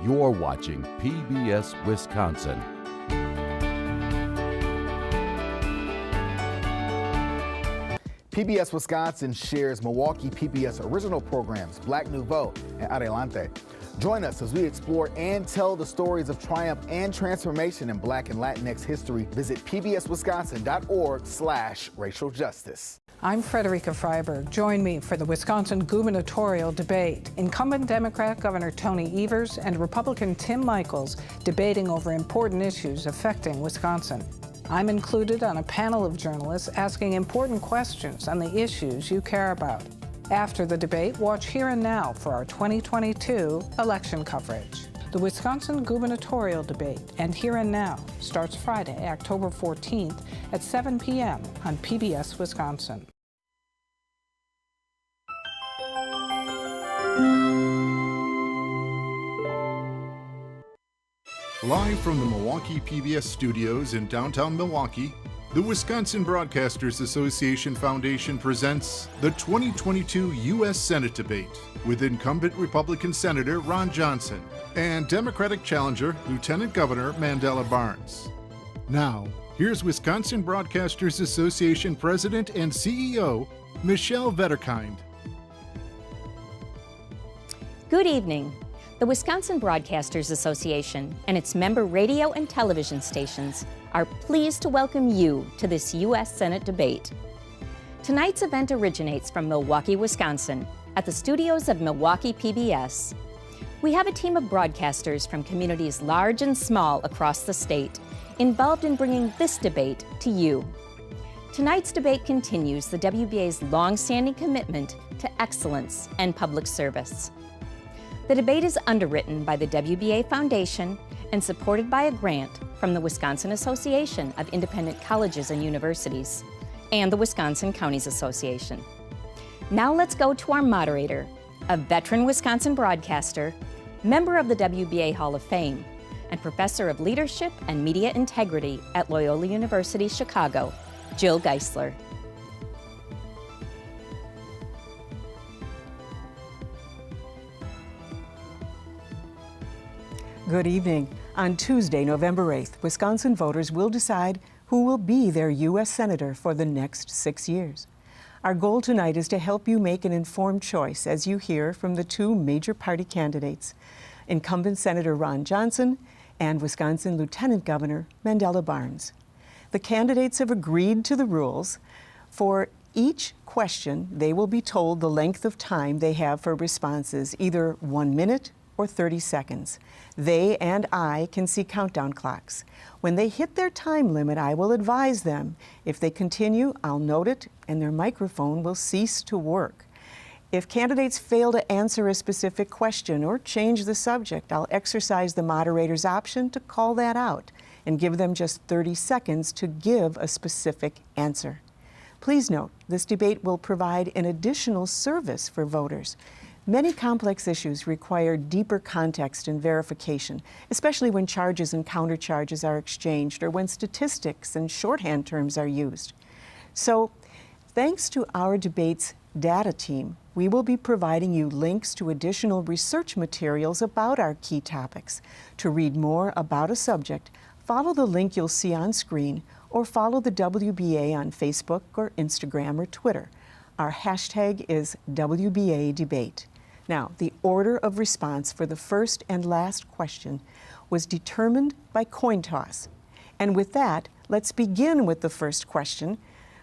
You're watching PBS Wisconsin. PBS Wisconsin shares Milwaukee PBS original programs Black Nouveau and Adelante. Join us as we explore and tell the stories of triumph and transformation in Black and Latinx history. Visit pbswisconsin.org/racial justice. I'm Frederica Freiberg. Join me for the Wisconsin gubernatorial debate. Incumbent Democrat Governor Tony Evers and Republican Tim Michels debating over important issues affecting Wisconsin. I'm included on a panel of journalists asking important questions on the issues you care about. After the debate, watch Here and Now for our 2022 election coverage. The Wisconsin gubernatorial debate and Here and Now starts Friday, October 14th at 7 p.m. on PBS Wisconsin. Live from the Milwaukee PBS studios in downtown Milwaukee, the Wisconsin Broadcasters Association Foundation presents the 2022 U.S. Senate debate with incumbent Republican Senator Ron Johnson and Democratic challenger Lieutenant Governor Mandela Barnes. Now, here's Wisconsin Broadcasters Association President and CEO, Michelle Vetterkind. Good evening. The Wisconsin Broadcasters Association and its member radio and television stations are pleased to welcome you to this U.S. Senate debate. Tonight's event originates from Milwaukee, Wisconsin, at the studios of Milwaukee PBS. We have a team of broadcasters from communities large and small across the state involved in bringing this debate to you. Tonight's debate continues the WBA's long-standing commitment to excellence and public service. The debate is underwritten by the WBA Foundation and supported by a grant from the Wisconsin Association of Independent Colleges and Universities and the Wisconsin Counties Association. Now let's go to our moderator, a veteran Wisconsin broadcaster, member of the WBA Hall of Fame, and professor of leadership and media integrity at Loyola University Chicago, Jill Geisler. Good evening. On Tuesday, November 8th, Wisconsin voters will decide who will be their U.S. Senator for the next 6 years. Our goal tonight is to help you make an informed choice as you hear from the two major party candidates, incumbent Senator Ron Johnson and Wisconsin Lieutenant Governor Mandela Barnes. The candidates have agreed to the rules. For each question, they will be told the length of time they have for responses, either 1 minute or 30 seconds. They and I can see countdown clocks. When they hit their time limit, I will advise them. If they continue, I'll note it and their microphone will cease to work. If candidates fail to answer a specific question or change the subject, I'll exercise the moderator's option to call that out and give them just 30 seconds to give a specific answer. Please note, this debate will provide an additional service for voters. Many complex issues require deeper context and verification, especially when charges and countercharges are exchanged or when statistics and shorthand terms are used. So, thanks to our debate's data team, we will be providing you links to additional research materials about our key topics. To read more about a subject, follow the link you'll see on screen or follow the WBA on Facebook or Instagram or Twitter. Our hashtag is WBA Debate. Now, the order of response for the first and last question was determined by coin toss. And with that, let's begin with the first question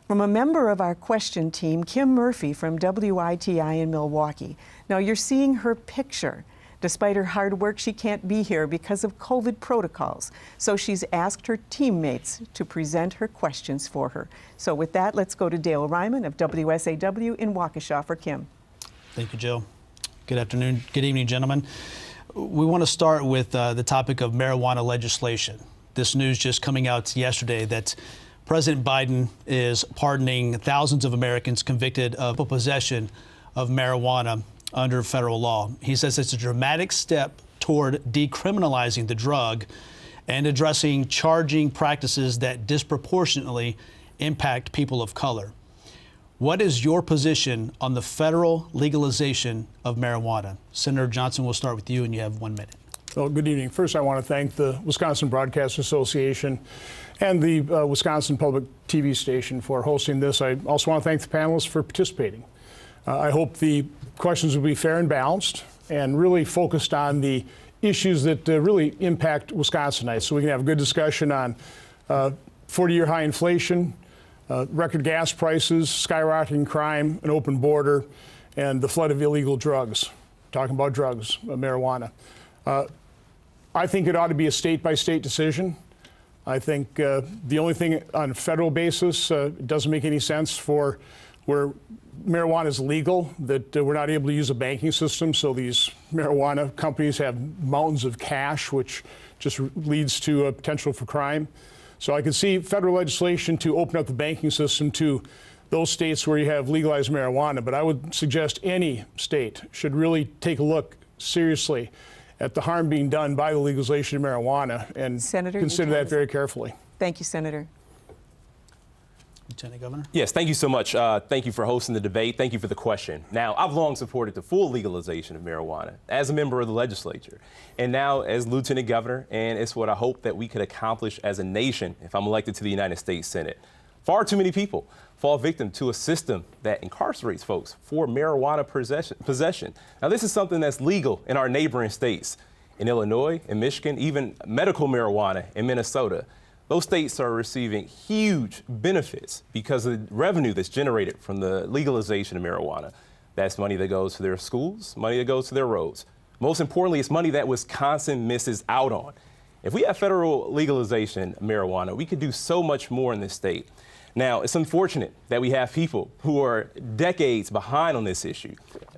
from a member of our question team, Kim Murphy from WITI in Milwaukee. Now, you're seeing her picture. Despite her hard work, she can't be here because of COVID protocols. So she's asked her teammates to present her questions for her. So with that, let's go to Dale Ryman of WSAW in Waukesha for Kim. Thank you, Jill. Good afternoon. Good evening, gentlemen. We want to start with the topic of marijuana legislation. This news just coming out yesterday that President Biden is pardoning thousands of Americans convicted of possession of marijuana under federal law. He says it's a dramatic step toward decriminalizing the drug and addressing charging practices that disproportionately impact people of color. What is your position on the federal legalization of marijuana? Senator Johnson, we'll start with you, and you have 1 minute. Well, good evening. First, I want to thank the Wisconsin Broadcasters Association and the Wisconsin Public TV station for hosting this. I also want to thank the panelists for participating. I hope the questions will be fair and balanced and really focused on the issues that really impact Wisconsinites, so we can have a good discussion on 40-year high inflation, record gas prices, skyrocketing crime, an open border, and the flood of illegal drugs. Talking about drugs, marijuana. I think it ought to be a state-by-state decision. I think the only thing on a federal basis, it doesn't make any sense for where marijuana is legal, that we're not able to use a banking system, so these marijuana companies have mountains of cash, which just leads to a potential for crime. So I could see federal legislation to open up the banking system to those states where you have legalized marijuana, but I would suggest any state should really take a look seriously at the harm being done by the legalization of marijuana and consider that very carefully. Thank you, Senator. Lieutenant Governor? Yes, thank you so much. Thank you for hosting the debate. Thank you for the question. Now, I've long supported the full legalization of marijuana as a member of the legislature, and now as Lieutenant Governor, and it's what I hope that we could accomplish as a nation if I'm elected to the United States Senate. Far too many people fall victim to a system that incarcerates folks for marijuana possession. Now, this is something that's legal in our neighboring states. In Illinois, in Michigan, even medical marijuana in Minnesota. Those states are receiving huge benefits because of the revenue that's generated from the legalization of marijuana. That's money that goes to their schools, money that goes to their roads. Most importantly, it's money that Wisconsin misses out on. If we have federal legalization of marijuana, we could do so much more in this state. Now, it's unfortunate that we have people who are decades behind on this issue.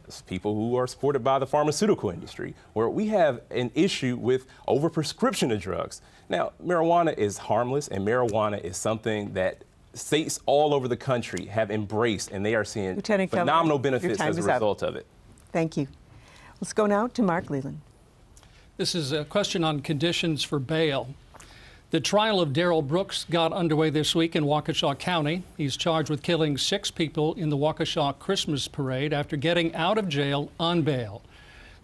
It's people who are supported by the pharmaceutical industry, where we have an issue with overprescription of drugs. Now, marijuana is harmless, and marijuana is something that states all over the country have embraced, and they are seeing phenomenal benefits as a result of it. Thank you. Let's go now to Mark Leland. This is a question on conditions for bail. The trial of Darrell Brooks got underway this week in Waukesha County. He's charged with killing 6 people in the Waukesha Christmas parade after getting out of jail on bail.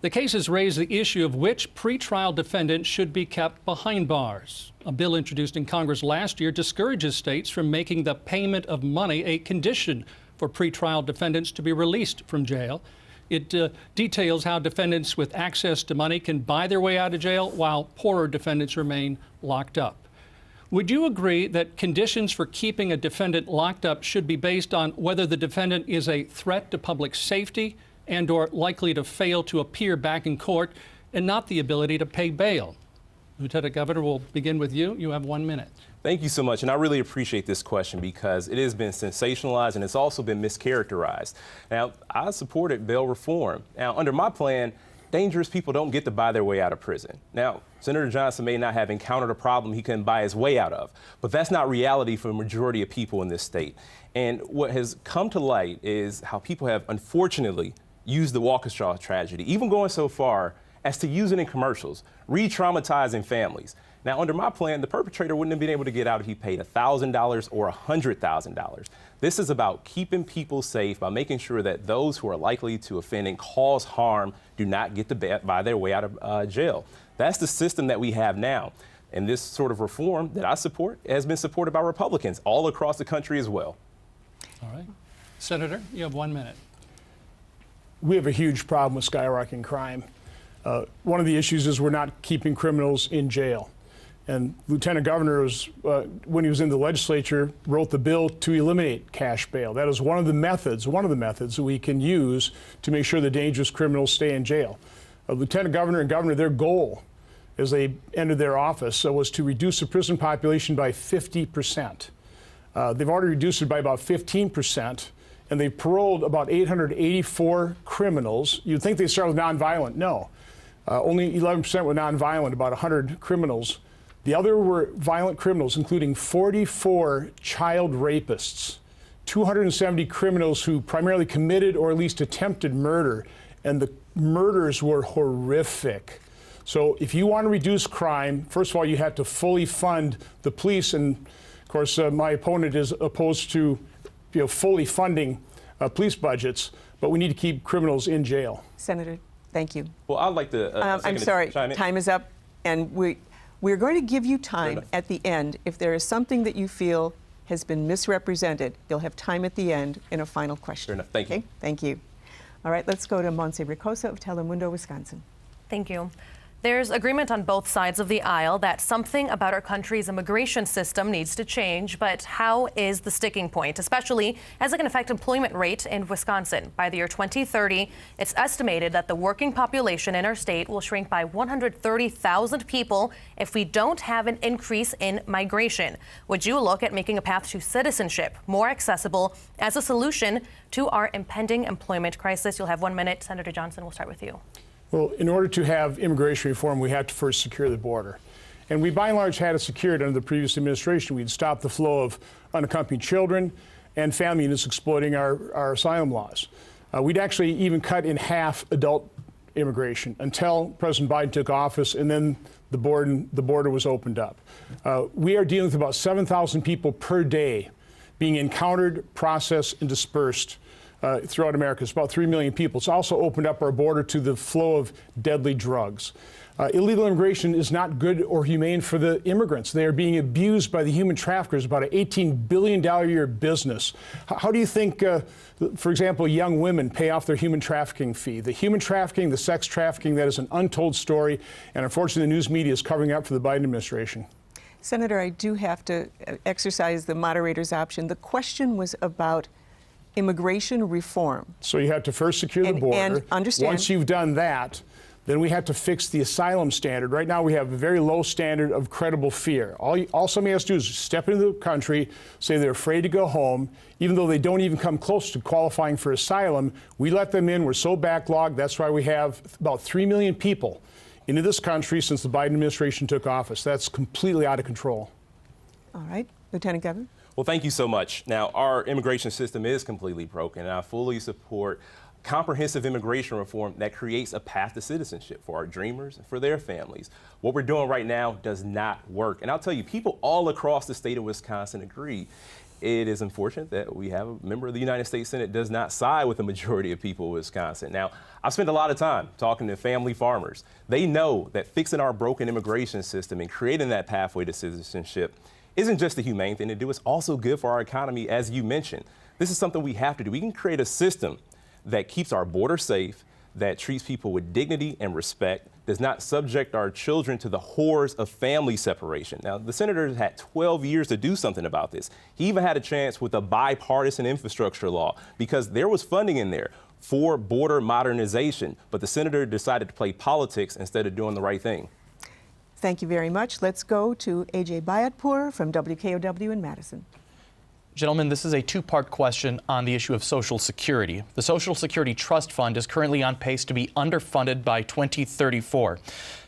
The case has raised the issue of which pretrial defendant should be kept behind bars. A bill introduced in Congress last year discourages states from making the payment of money a condition for pretrial defendants to be released from jail. It details how defendants with access to money can buy their way out of jail while poorer defendants remain locked up. Would you agree that conditions for keeping a defendant locked up should be based on whether the defendant is a threat to public safety and or likely to fail to appear back in court, and not the ability to pay bail? Lieutenant Governor, we'll begin with you. You have 1 minute. Thank you so much, and I really appreciate this question because it has been sensationalized and it's also been mischaracterized. Now, I supported bail reform. Now, under my plan, dangerous people don't get to buy their way out of prison. Now, Senator Johnson may not have encountered a problem he couldn't buy his way out of, but that's not reality for the majority of people in this state. And what has come to light is how people have unfortunately used the Waukesha tragedy, even going so far as to use it in commercials, re-traumatizing families. Now, under my plan, the perpetrator wouldn't have been able to get out if he paid $1,000 or $100,000. This is about keeping people safe by making sure that those who are likely to offend and cause harm do not get to buy their way out of jail. That's the system that we have now. And this sort of reform that I support has been supported by Republicans all across the country as well. All right. Senator, you have 1 minute. We have a huge problem with skyrocketing crime. One of the issues is we're not keeping criminals in jail. And Lieutenant Governor, when he was in the legislature, wrote the bill to eliminate cash bail. That is one of the methods that we can use to make sure the dangerous criminals stay in jail. Lieutenant Governor and Governor, their goal as they entered their office was to reduce the prison population by 50%. They've already reduced it by about 15%, and they paroled about 884 criminals. You'd think they start with nonviolent. No. Only 11% were nonviolent, about 100 criminals. The other were violent criminals, including 44 child rapists, 270 criminals who primarily committed or at least attempted murder, and the murders were horrific. So if you want to reduce crime, first of all, you have to fully fund the police, and of course, my opponent is opposed to fully funding police budgets, but we need to keep criminals in jail. Senator. Thank you. Well, I'd like to. I'm sorry, time is up, and we're going to give you time at the end. If there is something that you feel has been misrepresented, you'll have time at the end in a final question. Fair enough. Thank you. Thank you. All right, let's go to Montse Ricosa of Telemundo, Wisconsin. Thank you. There's agreement on both sides of the aisle that something about our country's immigration system needs to change, but how is the sticking point, especially as it can affect employment rate in Wisconsin? By the year 2030, it's estimated that the working population in our state will shrink by 130,000 people if we don't have an increase in migration. Would you look at making a path to citizenship more accessible as a solution to our impending employment crisis? You'll have 1 minute. Senator Johnson, we'll start with you. Well, in order to have immigration reform, we had to first secure the border. And we, by and large, had it secured under the previous administration. We'd stopped the flow of unaccompanied children and family units exploiting our asylum laws. We'd actually even cut in half adult immigration until President Biden took office, and then the border was opened up. We are dealing with about 7,000 people per day being encountered, processed, and dispersed throughout America. It's about 3 million people. It's also opened up our border to the flow of deadly drugs. Illegal immigration is not good or humane for the immigrants. They are being abused by the human traffickers, about an $18 billion a year business. How do you think, for example, young women pay off their human trafficking fee? The human trafficking, the sex trafficking, that is an untold story, and unfortunately the news media is covering up for the Biden administration. Senator, I do have to exercise the moderator's option. The question was about immigration reform. So you have to first secure the border. And understand. Once you've done that, then we have to fix the asylum standard. Right now we have a very low standard of credible fear. All somebody has to do is step into the country, say they're afraid to go home, even though they don't even come close to qualifying for asylum. We let them in. We're so backlogged. That's why we have about 3 million people into this country since the Biden administration took office. That's completely out of control. All right. Lieutenant Governor? Well, thank you so much. Now, our immigration system is completely broken, and I fully support comprehensive immigration reform that creates a path to citizenship for our dreamers and for their families. What we're doing right now does not work. And I'll tell you, people all across the state of Wisconsin agree. It is unfortunate that we have a member of the United States Senate does not side with the majority of people in Wisconsin. Now, I've spent a lot of time talking to family farmers. They know that fixing our broken immigration system and creating that pathway to citizenship isn't just a humane thing to do, it's also good for our economy, as you mentioned. This is something we have to do. We can create a system that keeps our border safe, that treats people with dignity and respect, does not subject our children to the horrors of family separation. Now, the senator has had 12 years to do something about this. He even had a chance with a bipartisan infrastructure law because there was funding in there for border modernization, but the senator decided to play politics instead of doing the right thing. Thank you very much. Let's go to Ajay Bayatpour from WKOW in Madison. Gentlemen, this is a two-part question on the issue of Social Security. The Social Security Trust Fund is currently on pace to be underfunded by 2034.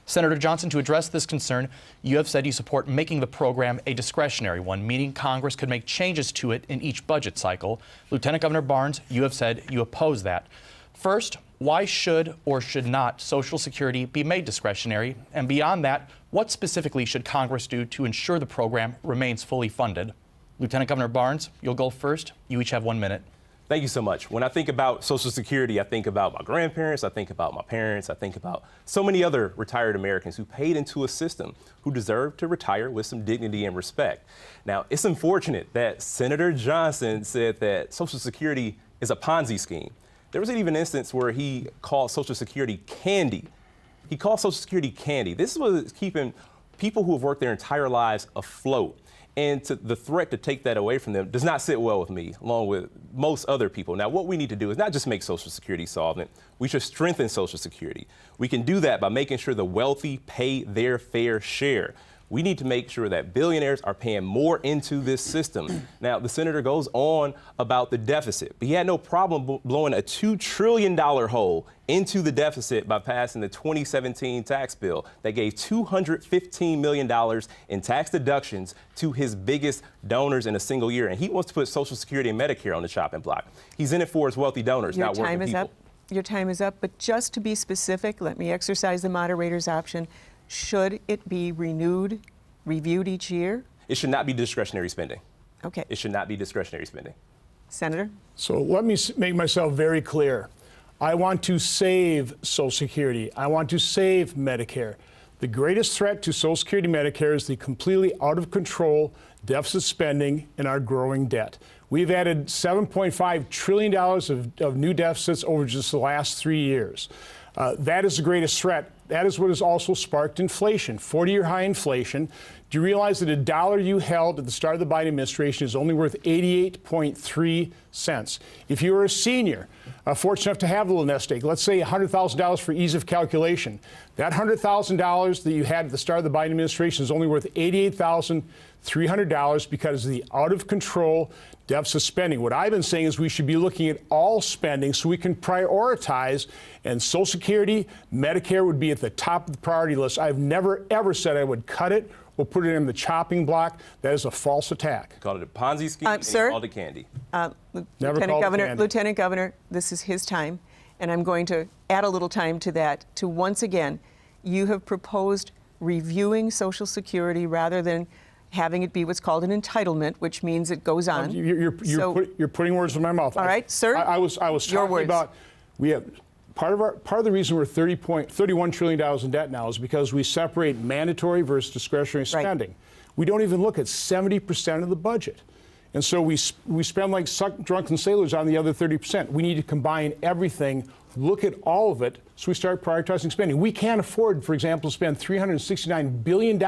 Senator Johnson, to address this concern, you have said you support making the program a discretionary one, meaning Congress could make changes to it in each budget cycle. Lieutenant Governor Barnes, you have said you oppose that. First, why should or should not Social Security be made discretionary? And beyond that, what specifically should Congress do to ensure the program remains fully funded? Lieutenant Governor Barnes, you'll go first. You each have 1 minute. Thank you so much. When I think about Social Security, I think about my grandparents, I think about my parents, I think about so many other retired Americans who paid into a system who deserve to retire with some dignity and respect. Now, it's unfortunate that Senator Johnson said that Social Security is a Ponzi scheme. There was even an instance where he called Social Security candy. He called Social Security candy. This was keeping people who have worked their entire lives afloat. And the threat to take that away from them does not sit well with me, along with most other people. Now, what we need to do is not just make Social Security solvent. We should strengthen Social Security. We can do that by making sure the wealthy pay their fair share. We need to make sure that billionaires are paying more into this system. Now, the senator goes on about the deficit, but he had no problem blowing a $2 trillion hole into the deficit by passing the 2017 tax bill that gave $215 million in tax deductions to his biggest donors in a single year. And he wants to put Social Security and Medicare on the chopping block. He's in it for his wealthy donors, not working people. Your time is up, but just to be specific, let me exercise the moderator's option. Should it be renewed, reviewed each year? It should not be discretionary spending. Okay. It should not be discretionary spending. Senator? So let me make myself very clear. I want to save Social Security. I want to save Medicare. The greatest threat to Social Security and Medicare is the completely out of control deficit spending and our growing debt. We've added $7.5 trillion of new deficits over just the last 3 years. That is the greatest threat. That is what has also sparked inflation, 40-year high inflation. Do you realize that a dollar you held at the start of the Biden administration is only worth 88.3 cents? If you were a senior, fortunate enough to have a little nest egg, let's say $100,000 for ease of calculation, that $100,000 that you had at the start of the Biden administration is only worth $88,300 because of the out-of-control deficit spending. What I've been saying is we should be looking at all spending so we can prioritize, and Social Security, Medicare would be at the top of the priority list. I've never, ever said I would cut it or put it in the chopping block. That is a false attack. Called it a Ponzi scheme and called it candy. Lieutenant Governor, this is his time, and I'm going to add a little time to that to once again, you have proposed reviewing Social Security rather than having it be what's called an entitlement, which means it goes on. You're putting words in my mouth. All right, sir. I was talking about we have part of the reason we're $31 trillion in debt now is because we separate mandatory versus discretionary spending. Right. We don't even look at 70% of the budget. And so we spend like drunken sailors on the other 30%. We need to combine everything, look at all of it, so we start prioritizing spending. We can't afford, for example, to spend $369 billion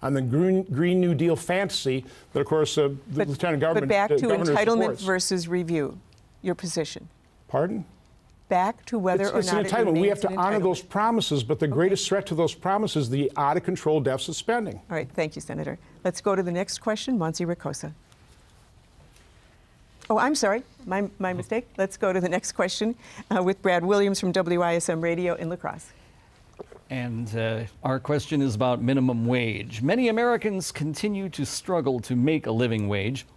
on the Green New Deal fantasy that, of course, the Lieutenant Governor But back to entitlement supports. Versus review, your position. Pardon? Back to whether or not an entitlement. We have to honor entitlement. those promises, but the greatest threat to those promises is the out-of-control deficit spending. All right, thank you, Senator. Let's go to the next question, Monsi Ricosa. Oh, I'm sorry, my mistake. Let's go to the next question with Brad Williams from WISM Radio in La Crosse. And our question is about minimum wage. Many Americans continue to struggle to make a living wage.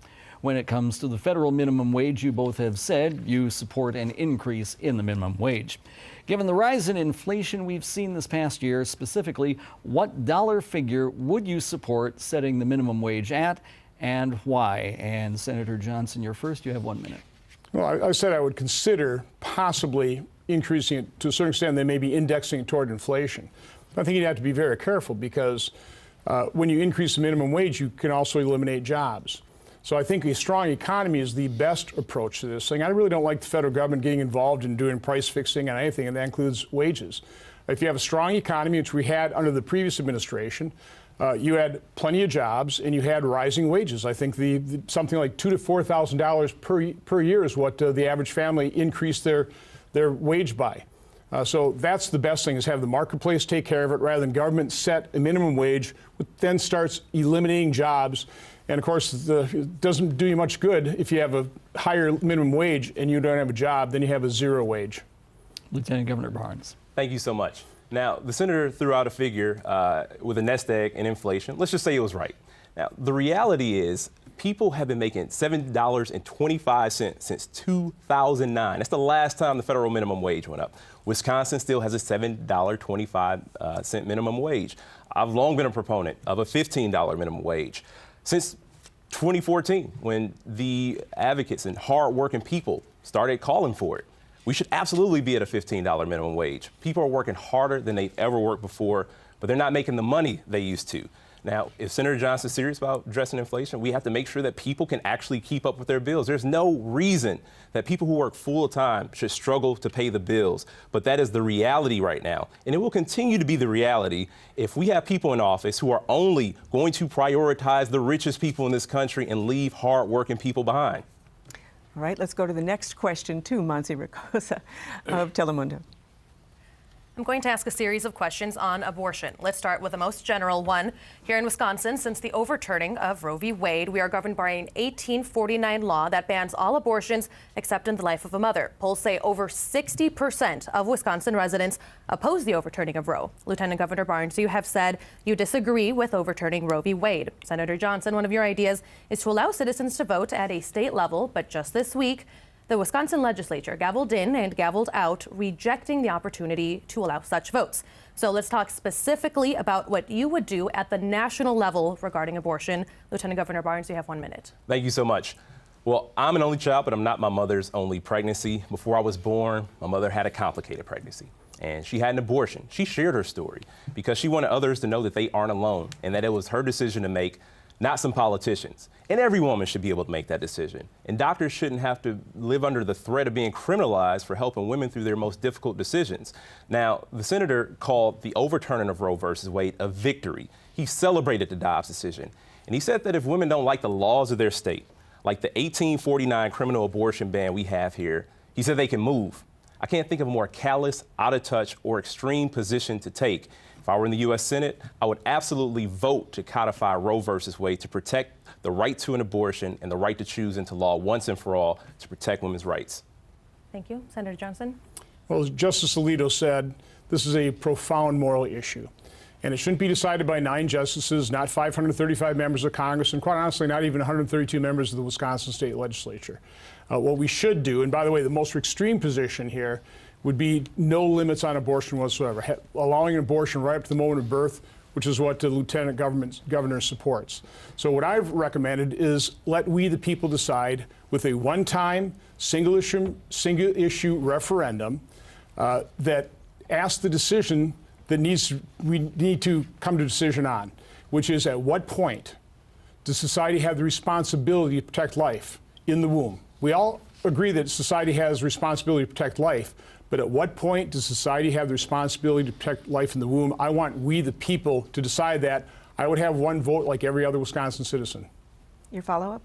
When it comes to the federal minimum wage, you both have said you support an increase in the minimum wage. Given the rise in inflation we've seen this past year, specifically, what dollar figure would you support setting the minimum wage at, and why? And Senator Johnson, you're first. You have 1 minute. Well, I said I would consider possibly increasing it to a certain extent. They may be indexing it toward inflation. But I think you'd have to be very careful because when you increase the minimum wage, you can also eliminate jobs. So I think a strong economy is the best approach to this thing. I really don't like the federal government getting involved in doing price fixing on anything, and that includes wages. If you have a strong economy, which we had under the previous administration, you had plenty of jobs and you had rising wages. I think something like $2,000 to $4,000 per year is what the average family increased their wage by. So that's the best thing, is have the marketplace take care of it rather than government set a minimum wage, which then starts eliminating jobs. And of course, it doesn't do you much good if you have a higher minimum wage and you don't have a job, then you have a zero wage. Lieutenant Governor Barnes. Thank you so much. Now, the senator threw out a figure with a nest egg and inflation. Let's just say it was right. Now, the reality is people have been making $7.25 since 2009. That's the last time the federal minimum wage went up. Wisconsin still has a $7.25 minimum wage. I've long been a proponent of a $15 minimum wage. Since 2014, when the advocates and hard-working people started calling for it, we should absolutely be at a $15 minimum wage. People are working harder than they've ever worked before, but they're not making the money they used to. Now, if Senator Johnson's serious about addressing inflation, we have to make sure that people can actually keep up with their bills. There's no reason that people who work full time should struggle to pay the bills. But that is the reality right now. And it will continue to be the reality if we have people in office who are only going to prioritize the richest people in this country and leave hard-working people behind. All right, let's go to the next question to Monsi Ricosa of Telemundo. I'm going to ask a series of questions on abortion. Let's start with the most general one. Here in Wisconsin, since the overturning of Roe v. Wade, we are governed by an 1849 law that bans all abortions except in the life of a mother. Polls say over 60% of Wisconsin residents oppose the overturning of Roe. Lieutenant Governor Barnes, you have said you disagree with overturning Roe v. Wade. Senator Johnson, one of your ideas is to allow citizens to vote at a state level, but just this week, the Wisconsin legislature gavelled in and gavelled out, rejecting the opportunity to allow such votes. So let's talk specifically about what you would do at the national level regarding abortion. Lieutenant Governor Barnes, you have 1 minute. Thank you so much. Well, I'm an only child, but I'm not my mother's only pregnancy. Before I was born, my mother had a complicated pregnancy, and she had an abortion. She shared her story because she wanted others to know that they aren't alone and that it was her decision to make, not some politicians. And every woman should be able to make that decision. And doctors shouldn't have to live under the threat of being criminalized for helping women through their most difficult decisions. Now, the senator called the overturning of Roe versus Wade a victory. He celebrated the Dobbs decision. And he said that if women don't like the laws of their state, like the 1849 criminal abortion ban we have here, he said they can move. I can't think of a more callous, out of touch, or extreme position to take. If I were in the U.S. Senate, I would absolutely vote to codify Roe versus Wade to protect the right to an abortion and the right to choose into law once and for all to protect women's rights. Thank you. Senator Johnson. Well, as Justice Alito said, this is a profound moral issue. And it shouldn't be decided by 9 justices, not 535 members of Congress, and quite honestly, not even 132 members of the Wisconsin State Legislature. What we should do, and by the way, the most extreme position here would be no limits on abortion whatsoever, allowing an abortion right up to the moment of birth, which is what the Lieutenant Governor supports. So what I've recommended is let we the people decide with a one-time, single issue referendum that asks the decision that we need to come to a decision on, which is at what point does society have the responsibility to protect life in the womb? We all agree that society has responsibility to protect life, but at what point does society have the responsibility to protect life in the womb? I want we the people to decide that. I would have one vote like every other Wisconsin citizen. Your follow-up?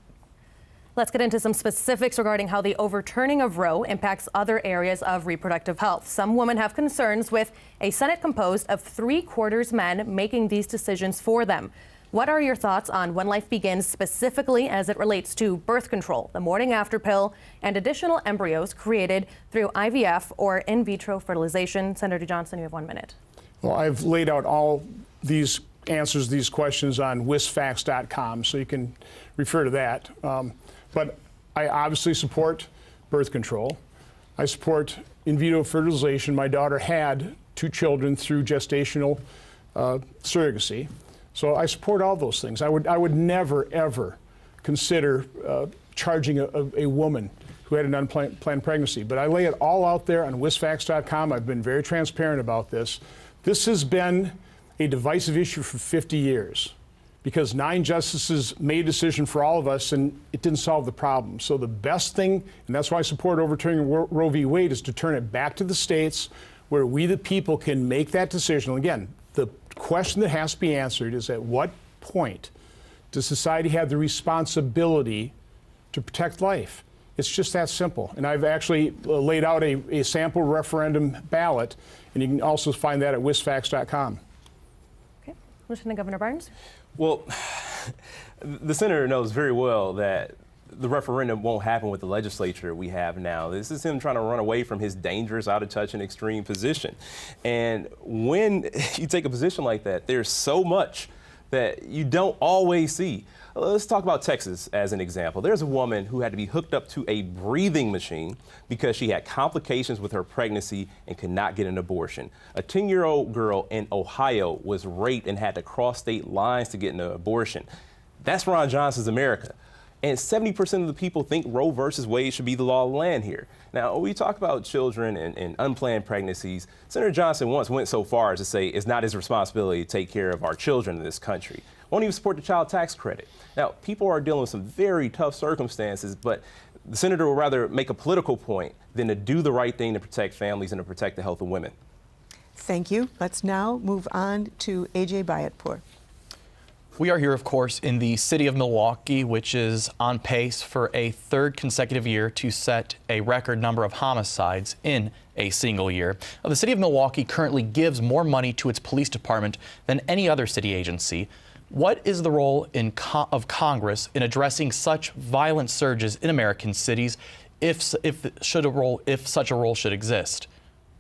Let's get into some specifics regarding how the overturning of Roe impacts other areas of reproductive health. Some women have concerns with a Senate composed of 3/4 men making these decisions for them. What are your thoughts on when life begins, specifically as it relates to birth control, the morning after pill, and additional embryos created through IVF or in vitro fertilization? Senator Johnson, you have 1 minute. Well, I've laid out all these answers to these questions on wisfacts.com, so you can refer to that. But I obviously support birth control. I support in vitro fertilization. My daughter had 2 children through gestational surrogacy. So I support all those things. I would never, ever consider charging a woman who had an unplanned pregnancy. But I lay it all out there on wisfacts.com. I've been very transparent about this. This has been a divisive issue for 50 years. Because 9 justices made a decision for all of us, and it didn't solve the problem. So the best thing, and that's why I support overturning Roe v. Wade, is to turn it back to the states where we the people can make that decision. And again, the question that has to be answered is at what point does society have the responsibility to protect life? It's just that simple. And I've actually laid out a sample referendum ballot, and you can also find that at wisfacts.com. Okay. Lieutenant Governor Barnes. Well, the senator knows very well that the referendum won't happen with the legislature we have now. This is him trying to run away from his dangerous, out of touch, and extreme position. And when you take a position like that, there's so much that you don't always see. Let's talk about Texas as an example. There's a woman who had to be hooked up to a breathing machine because she had complications with her pregnancy and could not get an abortion. A 10-year-old girl in Ohio was raped and had to cross state lines to get an abortion. That's Ron Johnson's America. And 70% of the people think Roe versus Wade should be the law of the land here. Now, when we talk about children and unplanned pregnancies, Senator Johnson once went so far as to say it's not his responsibility to take care of our children in this country. Won't even support the child tax credit. Now, people are dealing with some very tough circumstances, but the senator would rather make a political point than to do the right thing to protect families and to protect the health of women. Thank you. Let's now move on to A.J. Bayatpour. We are here, of course, in the city of Milwaukee, which is on pace for a 3rd consecutive year to set a record number of homicides in a single year. The city of Milwaukee currently gives more money to its police department than any other city agency. What is the role of Congress in addressing such violent surges in American cities, if such a role should exist?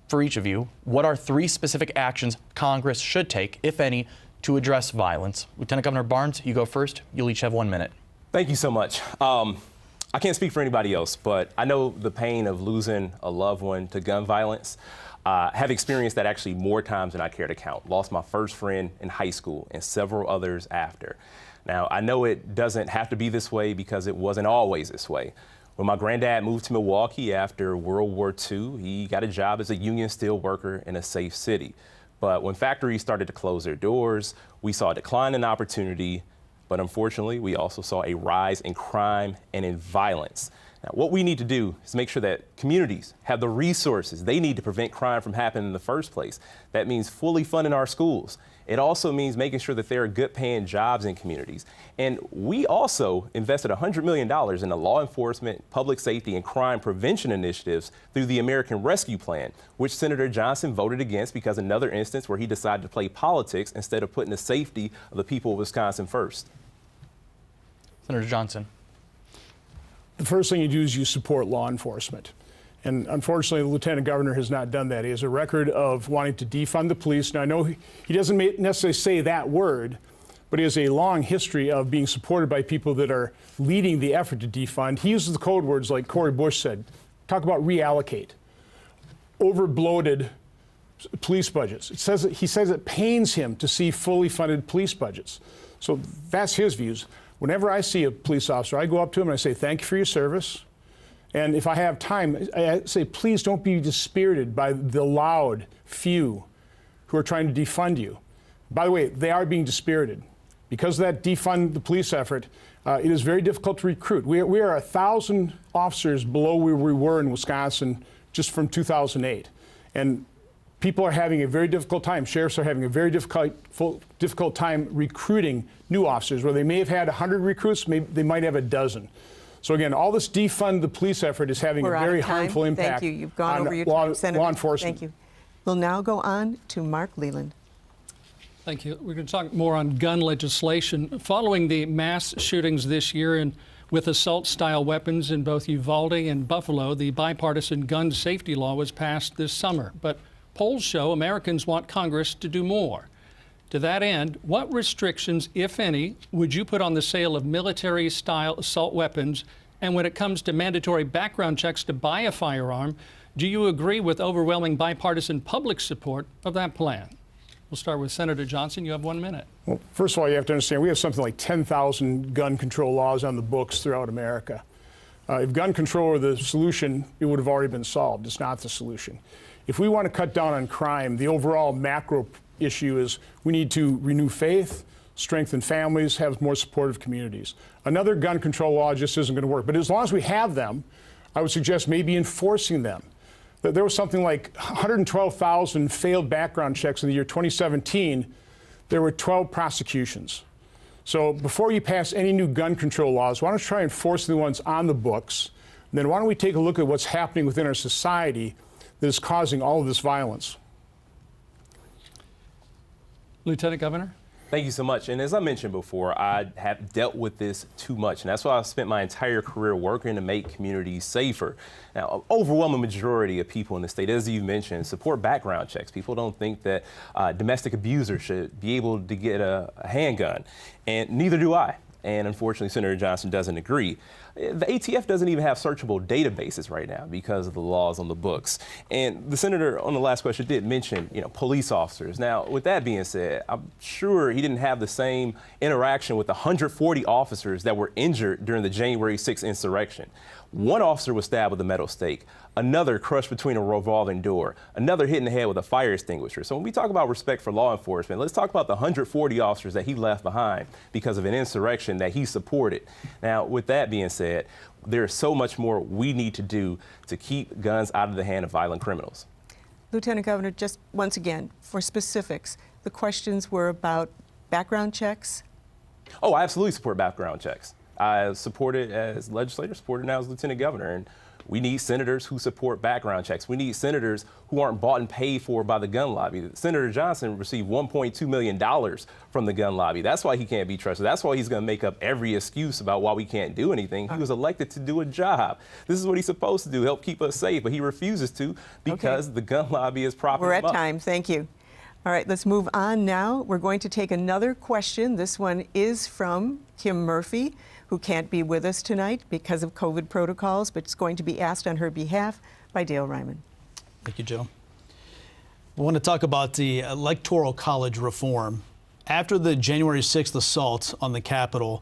For each of you, what are 3 specific actions Congress should take, if any, to address violence? Lieutenant Governor Barnes, you go first. You'll each have 1 minute. Thank you so much. I can't speak for anybody else, but I know the pain of losing a loved one to gun violence. Have experienced that actually more times than I care to count. Lost my first friend in high school and several others after. Now, I know it doesn't have to be this way because it wasn't always this way. When my granddad moved to Milwaukee after World War II, he got a job as a union steel worker in a safe city. But when factories started to close their doors, we saw a decline in opportunity, but unfortunately, we also saw a rise in crime and in violence. Now, what we need to do is make sure that communities have the resources they need to prevent crime from happening in the first place. That means fully funding our schools. It also means making sure that there are good paying jobs in communities. And we also invested $100 million in the law enforcement, public safety, and crime prevention initiatives through the American Rescue Plan, which Senator Johnson voted against because another instance where he decided to play politics instead of putting the safety of the people of Wisconsin first. Senator Johnson. The first thing you do is you support law enforcement. And unfortunately, the Lieutenant Governor has not done that. He has a record of wanting to defund the police. Now, I know he doesn't necessarily say that word, but he has a long history of being supported by people that are leading the effort to defund. He uses the code words like Cori Bush said. Talk about reallocate. Over-bloated police budgets. He says it pains him to see fully funded police budgets. So that's his views. Whenever I see a police officer, I go up to him and I say, thank you for your service. And if I have time, I say, please don't be dispirited by the loud few who are trying to defund you. By the way, they are being dispirited. Because of that defund the police effort, it is very difficult to recruit. We are 1,000 officers below where we were in Wisconsin just from 2008. And people are having a very difficult time. Sheriffs are having a very difficult time recruiting new officers. Where they may have had 100 recruits, they might have a dozen. So again, all this defund the police effort is having a very harmful impact. Thank you. You've gone over your time, Senator. Law enforcement. Thank you. We'll now go on to Mark Leland. Thank you. We're going to talk more on gun legislation. Following the mass shootings this year with assault-style weapons in both Uvalde and Buffalo, the bipartisan gun safety law was passed this summer. But polls show Americans want Congress to do more. To that end, what restrictions, if any, would you put on the sale of military-style assault weapons? And when it comes to mandatory background checks to buy a firearm, do you agree with overwhelming bipartisan public support of that plan? We'll start with Senator Johnson. You have 1 minute. Well, first of all, you have to understand we have something like 10,000 gun control laws on the books throughout America. If gun control were the solution, it would have already been solved. It's not the solution. If we want to cut down on crime, the overall macro issue is we need to renew faith, strengthen families, have more supportive communities. Another gun control law just isn't going to work. But as long as we have them, I would suggest maybe enforcing them. There was something like 112,000 failed background checks in the year 2017. There were 12 prosecutions. So before you pass any new gun control laws, why don't you try enforcing the ones on the books? And then why don't we take a look at what's happening within our society that is causing all of this violence? Lieutenant Governor? Thank you so much. And as I mentioned before, I have dealt with this too much. And that's why I've spent my entire career working to make communities safer. Now, an overwhelming majority of people in the state, as you mentioned, support background checks. People don't think that domestic abusers should be able to get a handgun. And neither do I. And unfortunately, Senator Johnson doesn't agree. The ATF doesn't even have searchable databases right now because of the laws on the books. And the senator on the last question did mention, police officers. Now, with that being said, I'm sure he didn't have the same interaction with the 140 officers that were injured during the January 6th insurrection. One officer was stabbed with a metal stake, another crushed between a revolving door, another hit in the head with a fire extinguisher. So when we talk about respect for law enforcement, let's talk about the 140 officers that he left behind because of an insurrection that he supported. Now, with that being said, there's so much more we need to do to keep guns out of the hand of violent criminals. Lieutenant Governor, just once again, for specifics, the questions were about background checks? Oh, I absolutely support background checks. I support it as legislator, support it now as lieutenant governor. And we need senators who support background checks. We need senators who aren't bought and paid for by the gun lobby. Senator Johnson received $1.2 million from the gun lobby. That's why he can't be trusted. That's why he's going to make up every excuse about why we can't do anything. He was elected to do a job. This is what he's supposed to do, help keep us safe, but he refuses to because the gun lobby is propping him up. We're at time. Thank you. All right, let's move on now. We're going to take another question. This one is from Kim Murphy, who can't be with us tonight because of COVID protocols, but it's going to be asked on her behalf by Dale Ryman. Thank you, Joe. I want to talk about the Electoral College reform After the January 6th assault on the Capitol,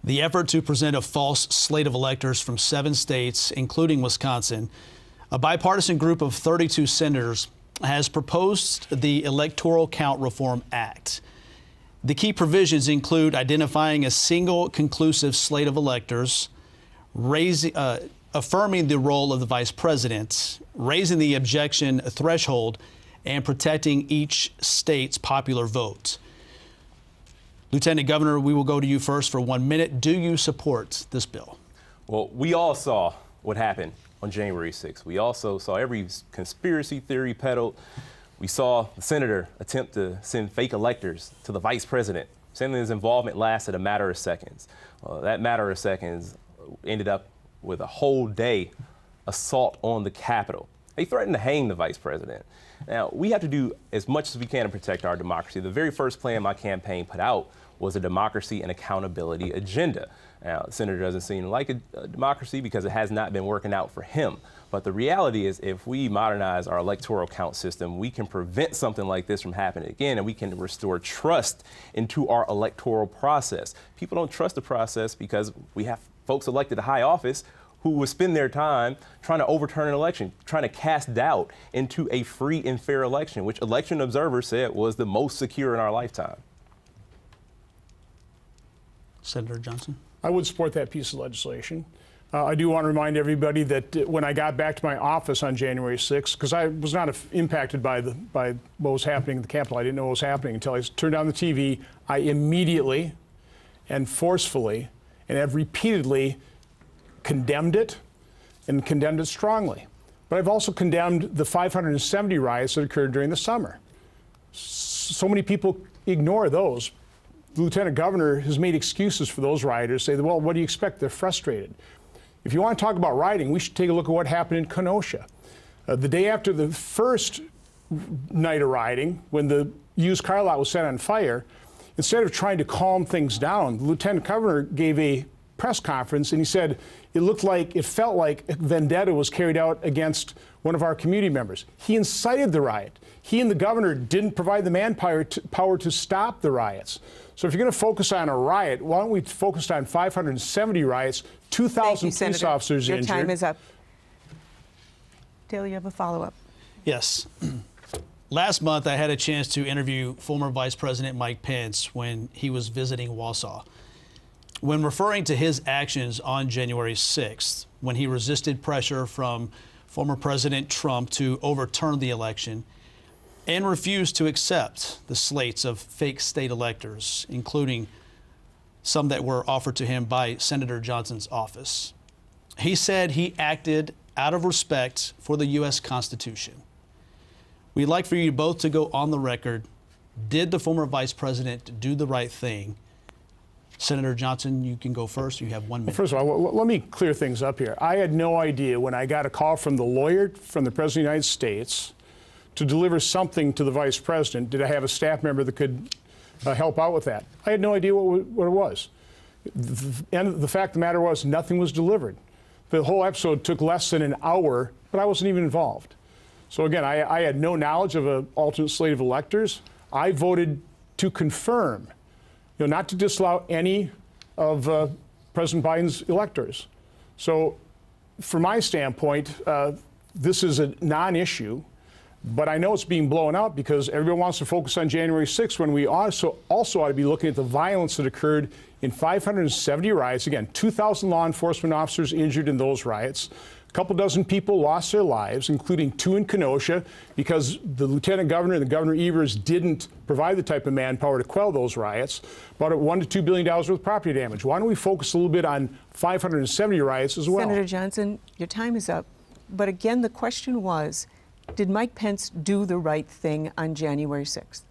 the effort to present a false slate of electors from 7 states, including Wisconsin, a bipartisan group of 32 senators has proposed the Electoral Count Reform Act. The key provisions include identifying a single conclusive slate of electors, affirming the role of the vice president, raising the objection threshold, and protecting each state's popular vote. Lieutenant Governor, we will go to you first for 1 minute. Do you support this bill? Well, we all saw what happened on January 6th. We also saw every conspiracy theory peddled. We saw the senator attempt to send fake electors to the vice president. His involvement lasted a matter of seconds. That matter of seconds ended up with a whole day assault on the Capitol. They threatened to hang the vice president. Now, we have to do as much as we can to protect our democracy. The very first plan my campaign put out was a democracy and accountability agenda. Now, the senator doesn't seem to like a democracy because it has not been working out for him. But the reality is, if we modernize our electoral count system, we can prevent something like this from happening again, and we can restore trust into our electoral process. People don't trust the process because we have folks elected to high office who will spend their time trying to overturn an election, trying to cast doubt into a free and fair election, which election observers said was the most secure in our lifetime. Senator Johnson? I would support that piece of legislation. I do want to remind everybody that when I got back to my office on January 6th, because I was not impacted by what was happening at the Capitol, I didn't know what was happening until I turned on the TV. I immediately and forcefully and have repeatedly condemned it and condemned it strongly. But I've also condemned the 570 riots that occurred during the summer. So many people ignore those. The Lieutenant Governor has made excuses for those rioters, say, well, what do you expect? They're frustrated. If you want to talk about rioting, we should take a look at what happened in Kenosha. The day after the first night of rioting, when the used car lot was set on fire, instead of trying to calm things down, the Lieutenant Governor gave a press conference and he said it felt like a vendetta was carried out against one of our community members. He incited the riot. He and the governor didn't provide the manpower to stop the riots. So if you're going to focus on a riot, why don't we focus on 570 riots, 2,000 police officers injured? Your time is up. Dale, you have a follow-up. Yes. Last month, I had a chance to interview former Vice President Mike Pence when he was visiting Wausau. When referring to his actions on January 6th, when he resisted pressure from former President Trump to overturn the election and refused to accept the slates of fake state electors, including some that were offered to him by Senator Johnson's office, he said he acted out of respect for the U.S. Constitution. We'd like for you both to go on the record. Did the former vice president do the right thing? Senator Johnson, you can go first. You have 1 minute. First of all, let me clear things up here. I had no idea when I got a call from the lawyer from the President of the United States to deliver something to the Vice President. Did I have a staff member that could help out with that? I had no idea what it was. And the fact of the matter was nothing was delivered. The whole episode took less than an hour, but I wasn't even involved. So again, I had no knowledge of an alternate slate of electors. I voted to confirm, not to disallow any of President Biden's electors. So from my standpoint, this is a non-issue, but I know it's being blown out because everyone wants to focus on January 6th when we also ought to be looking at the violence that occurred in 570 riots. Again, 2,000 law enforcement officers injured in those riots. A couple dozen people lost their lives, including 2 in Kenosha, because the Lieutenant Governor and the Governor Evers didn't provide the type of manpower to quell those riots. About $1 to $2 billion worth of property damage. Why don't we focus a little bit on 570 riots as well? Senator Johnson, your time is up. But again, the question was, did Mike Pence do the right thing on January 6th?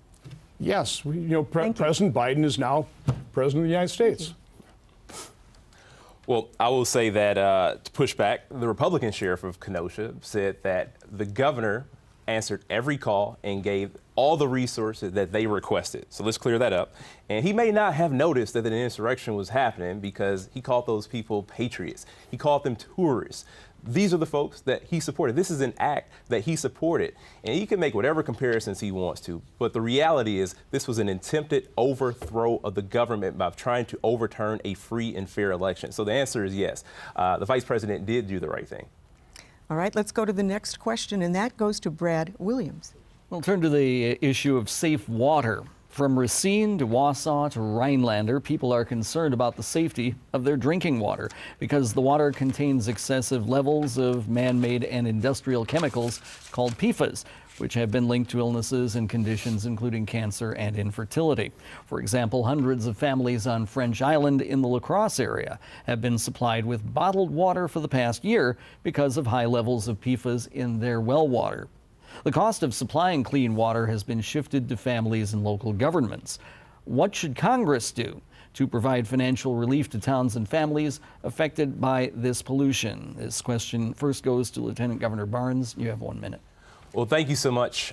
Yes. President Biden is now President of the United States. Well, I will say that to push back, the Republican sheriff of Kenosha said that the governor answered every call and gave all the resources that they requested. So let's clear that up. And he may not have noticed that an insurrection was happening because he called those people patriots. He called them tourists. these are the folks that he supported. This is an act that he supported. And he can make whatever comparisons he wants to. But the reality is this was an attempted overthrow of the government by trying to overturn a free and fair election. So the answer is yes. The vice president did do the right thing. All right, let's go to the next question, and that goes to Brad Williams. We'll turn to the issue of safe water. From Racine to Wausau to Rhinelander, people are concerned about the safety of their drinking water because the water contains excessive levels of man-made and industrial chemicals called PFAS, which have been linked to illnesses and conditions including cancer and infertility. For example, hundreds of families on French Island in the La Crosse area have been supplied with bottled water for the past year because of high levels of PFAS in their well water. The cost of supplying clean water has been shifted to families and local governments. What should Congress do to provide financial relief to towns and families affected by this pollution? This question first goes to Lieutenant Governor Barnes. You have 1 minute. Well, thank you so much.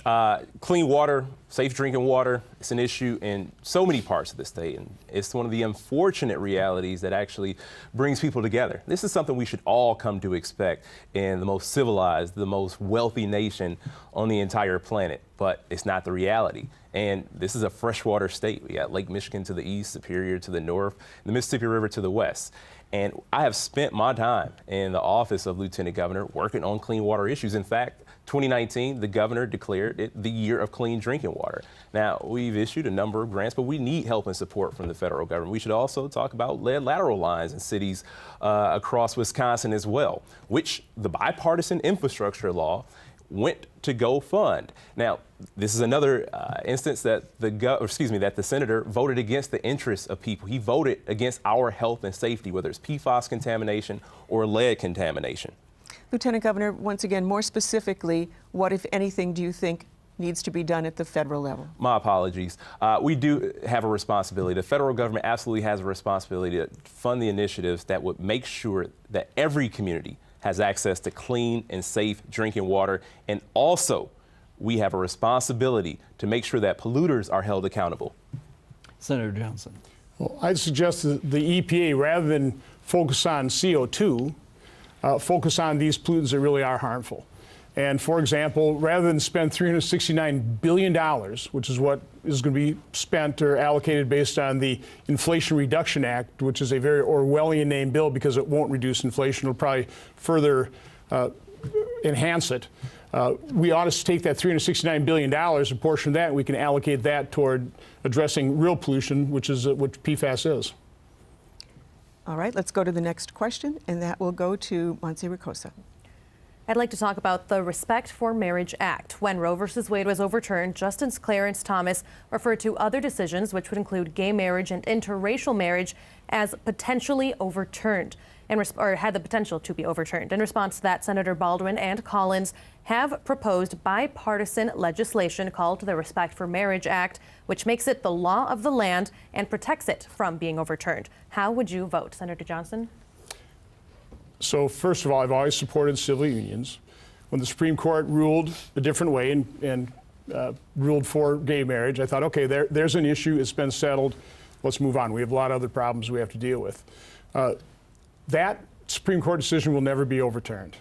Clean water, safe drinking water, it's an issue in so many parts of the state, and it's one of the unfortunate realities that actually brings people together. This is something we should all come to expect in the most civilized, the most wealthy nation on the entire planet, but it's not the reality. And this is a freshwater state. We got Lake Michigan to the east, Superior to the north, the Mississippi River to the west. And I have spent my time in the office of Lieutenant Governor working on clean water issues. In fact, 2019, the governor declared it the year of clean drinking water. Now, we've issued a number of grants, but we need help and support from the federal government. We should also talk about lead lateral lines in cities across Wisconsin as well, which the bipartisan infrastructure law went to go fund. Now, this is another instance that the senator voted against the interests of people. He voted against our health and safety, whether it's PFAS contamination or lead contamination. Lieutenant Governor, once again, more specifically, what, if anything, do you think needs to be done at the federal level? My apologies. We do have a responsibility. The federal government absolutely has a responsibility to fund the initiatives that would make sure that every community has access to clean and safe drinking water. And also, we have a responsibility to make sure that polluters are held accountable. Senator Johnson. Well, I'd suggest that the EPA, rather than focus on CO2, focus on these pollutants that really are harmful. And for example, rather than spend $369 billion, which is what is going to be spent or allocated based on the Inflation Reduction Act, which is a very Orwellian named bill because it won't reduce inflation, it'll probably further enhance it. We ought to take that $369 billion, a portion of that, and we can allocate that toward addressing real pollution, which is what PFAS is. All right, let's go to the next question, and that will go to Monse Ricosa. I'd like to talk about the Respect for Marriage Act. When Roe v. Wade was overturned, Justice Clarence Thomas referred to other decisions, which would include gay marriage and interracial marriage, as potentially overturned, or had the potential to be overturned. In response to that, Senator Baldwin and Collins have proposed bipartisan legislation called the Respect for Marriage Act, which makes it the law of the land and protects it from being overturned. How would you vote, Senator Johnson? So first of all, I've always supported civil unions. When the Supreme Court ruled a different way and ruled for gay marriage, I thought, okay, there's an issue. It's been settled. Let's move on. We have a lot of other problems we have to deal with. That Supreme Court decision will never be overturned.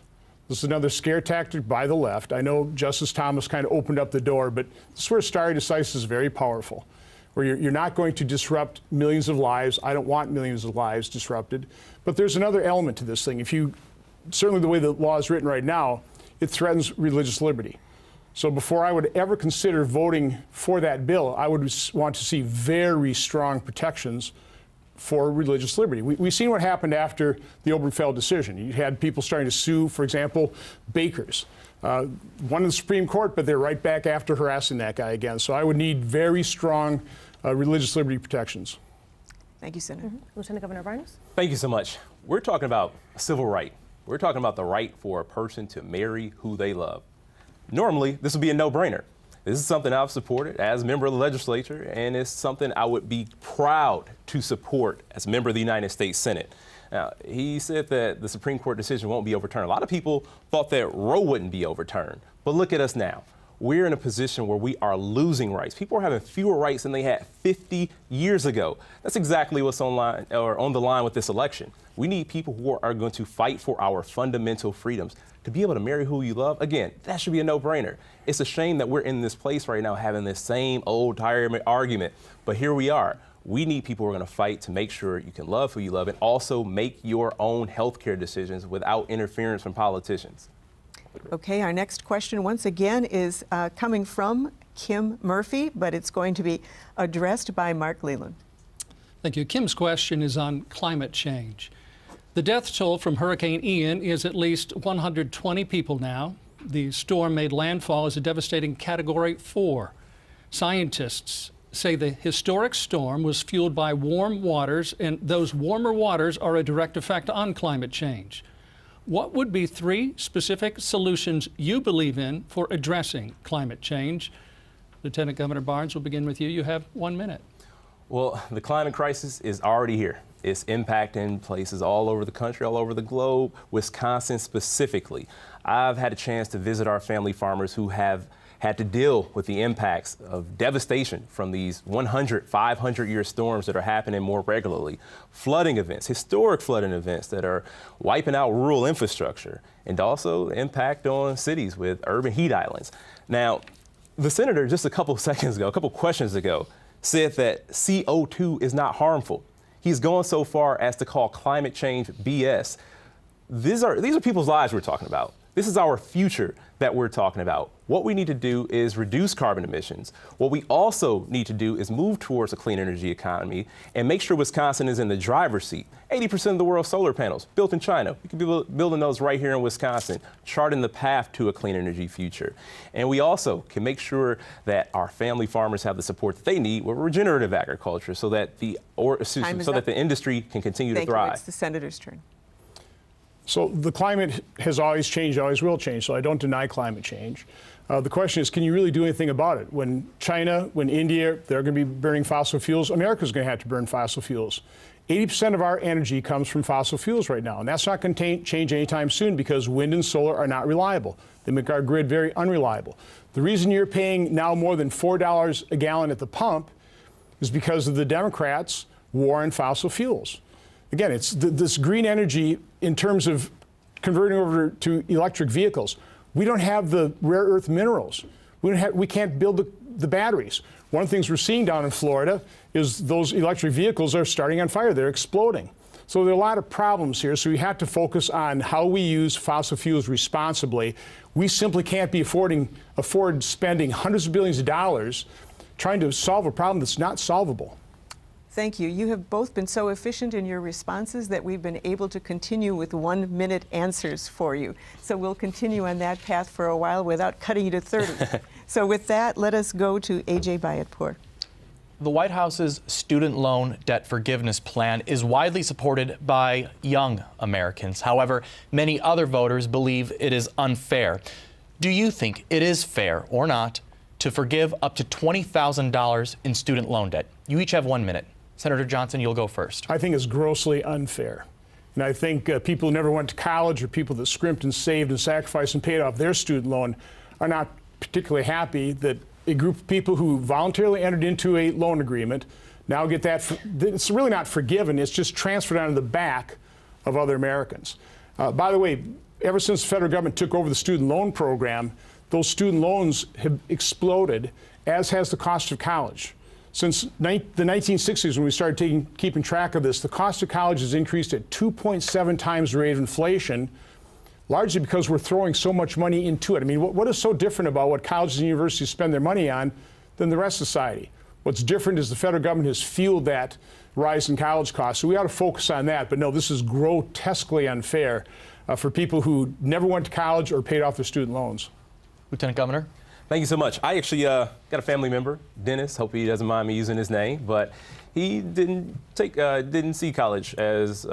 This is another scare tactic by the left. I know Justice Thomas kind of opened up the door, but this is where stare decisis is very powerful, where you're not going to disrupt millions of lives. I don't want millions of lives disrupted. But there's another element to this thing. Certainly the way the law is written right now, it threatens religious liberty. So before I would ever consider voting for that bill, I would want to see very strong protections for religious liberty. We've seen what happened after the Obergefell decision. You had people starting to sue, for example, bakers. One in the Supreme Court, but they're right back after harassing that guy again. So I would need very strong religious liberty protections. Thank you, Senator. Lieutenant Governor Barnes? Thank you so much. We're talking about a civil right. We're talking about the right for a person to marry who they love. Normally, this would be a no-brainer. This is something I've supported as a member of the legislature, and it's something I would be proud to support as a member of the United States Senate. Now, he said that the Supreme Court decision won't be overturned. A lot of people thought that Roe wouldn't be overturned, but look at us now. we're in a position where we are losing rights. People are having fewer rights than they had 50 years ago. That's exactly what's on the line with this election. We need people who are going to fight for our fundamental freedoms. To be able to marry who you love, again, that should be a no-brainer. It's a shame that we're in this place right now having this same old tired argument, but here we are. We need people who are going to fight to make sure you can love who you love and also make your own healthcare decisions without interference from politicians. Okay, our next question once again is coming from Kim Murphy, but it's going to be addressed by Mark Leland. Thank you. Kim's question is on climate change. The death toll from Hurricane Ian is at least 120 people now. The storm made landfall as a devastating Category 4. Scientists say the historic storm was fueled by warm waters, and those warmer waters are a direct effect on climate change. What would be 3 specific solutions you believe in for addressing climate change? Lieutenant Governor Barnes, we'll begin with you. You have 1 minute. Well, the climate crisis is already here. It's impacting places all over the country, all over the globe, Wisconsin specifically. I've had a chance to visit our family farmers who have had to deal with the impacts of devastation from these 100, 500-year storms that are happening more regularly, flooding events, historic flooding events that are wiping out rural infrastructure, and also the impact on cities with urban heat islands. Now, the senator just a couple questions ago, said that CO2 is not harmful. He's gone so far as to call climate change BS. These are people's lives we're talking about. This is our future that we're talking about. What we need to do is reduce carbon emissions. What we also need to do is move towards a clean energy economy and make sure Wisconsin is in the driver's seat. 80% of the world's solar panels built in China. We could be building those right here in Wisconsin, charting the path to a clean energy future. And we also can make sure that our family farmers have the support that they need with regenerative agriculture so that the industry can continue to thrive. It's the senator's turn. So the climate has always changed, always will change, so I don't deny climate change. The question is, can you really do anything about it? When China, when India, they're going to be burning fossil fuels, America's going to have to burn fossil fuels. 80% of our energy comes from fossil fuels right now, and that's not going to change anytime soon because wind and solar are not reliable. They make our grid very unreliable. The reason you're paying now more than $4 a gallon at the pump is because of the Democrats' war on fossil fuels. Again, it's this green energy in terms of converting over to electric vehicles. We don't have the rare earth minerals. We can't build the batteries. One of the things we're seeing down in Florida is those electric vehicles are starting on fire. They're exploding. So there are a lot of problems here. So we have to focus on how we use fossil fuels responsibly. We simply can't be afford spending hundreds of billions of dollars trying to solve a problem that's not solvable. Thank you. You have both been so efficient in your responses that we've been able to continue with 1-minute answers for you. So we'll continue on that path for a while without cutting you to 30. So with that, let us go to A.J. Bayatpour. The White House's student loan debt forgiveness plan is widely supported by young Americans. However, many other voters believe it is unfair. Do you think it is fair or not to forgive up to $20,000 in student loan debt? You each have 1 minute. Senator Johnson, you'll go first. I think it's grossly unfair. And I think people who never went to college or people that scrimped and saved and sacrificed and paid off their student loan are not particularly happy that a group of people who voluntarily entered into a loan agreement now get that. It's really not forgiven. It's just transferred onto the back of other Americans. By the way, ever since the federal government took over the student loan program, those student loans have exploded, as has the cost of college. Since the 1960s, when we started keeping track of this, the cost of college has increased at 2.7 times the rate of inflation, largely because we're throwing so much money into it. I mean, what is so different about what colleges and universities spend their money on than the rest of society? What's different is the federal government has fueled that rise in college costs. So we ought to focus on that. But no, this is grotesquely unfair for people who never went to college or paid off their student loans. Lieutenant Governor. Thank you so much. I actually got a family member, Dennis. Hope he doesn't mind me using his name, but he didn't see college as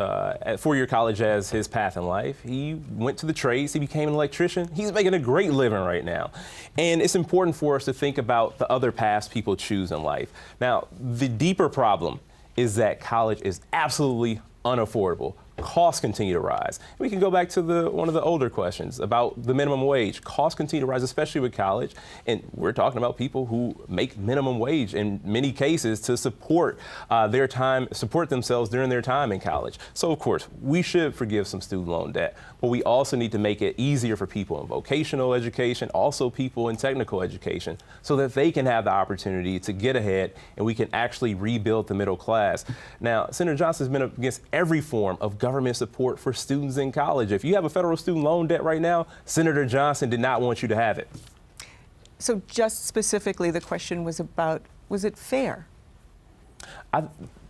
four-year college as his path in life. He went to the trades. He became an electrician. He's making a great living right now. And it's important for us to think about the other paths people choose in life. Now, the deeper problem is that college is absolutely unaffordable. costs continue to rise. We can go back to one of the older questions about the minimum wage. Costs continue to rise, especially with college. And we're talking about people who make minimum wage in many cases to support support themselves during their time in college. So, of course, we should forgive some student loan debt, but we also need to make it easier for people in vocational education, also people in technical education, so that they can have the opportunity to get ahead and we can actually rebuild the middle class. Now, Senator Johnson has been against every form of government support for students in college. If you have a federal student loan debt right now, Senator Johnson did not want you to have it. So just specifically, the question was about, was it fair?